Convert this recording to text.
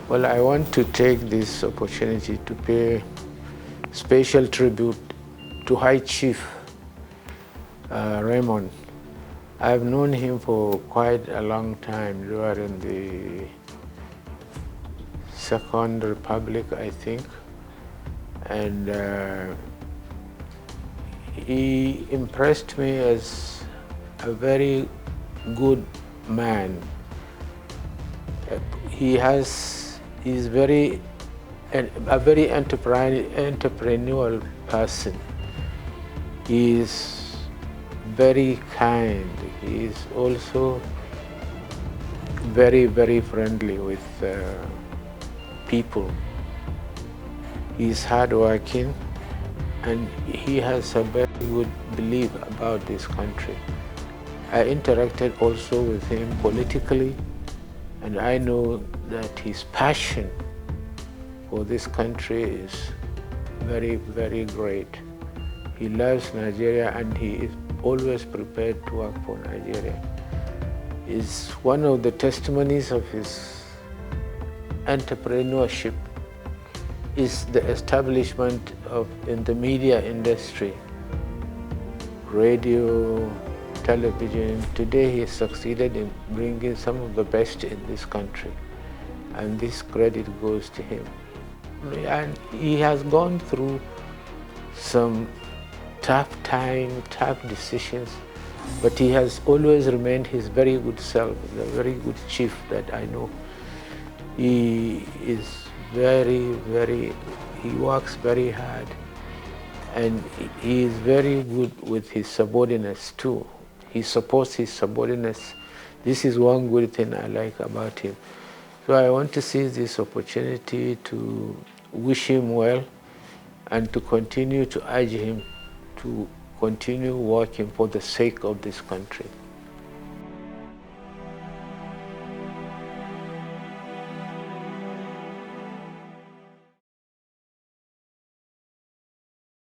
Well, I want to take this opportunity to pay special tribute to High Chief Raymond. I've known him for quite a long time during the Second Republic, I think, and he impressed me as a very good man. He's a very entrepreneurial person. He is very kind. He is also very, very friendly with people. He is hardworking, and he has a very good belief about this country. I interacted also with him politically, and I know that his passion for this country is very, very great. He loves Nigeria, and he is always prepared to work for Nigeria. It's one of the testimonies of his entrepreneurship is the establishment in the media industry, radio, television. Today he has succeeded in bringing some of the best in this country, and this credit goes to him. And he has gone through some tough time, tough decisions, but he has always remained his very good self, the very good chief that I know. He is he works very hard, and he is very good with his subordinates too. He supports his subordinates. This is one good thing I like about him. So I want to seize this opportunity to wish him well and to continue to urge him to continue working for the sake of this country.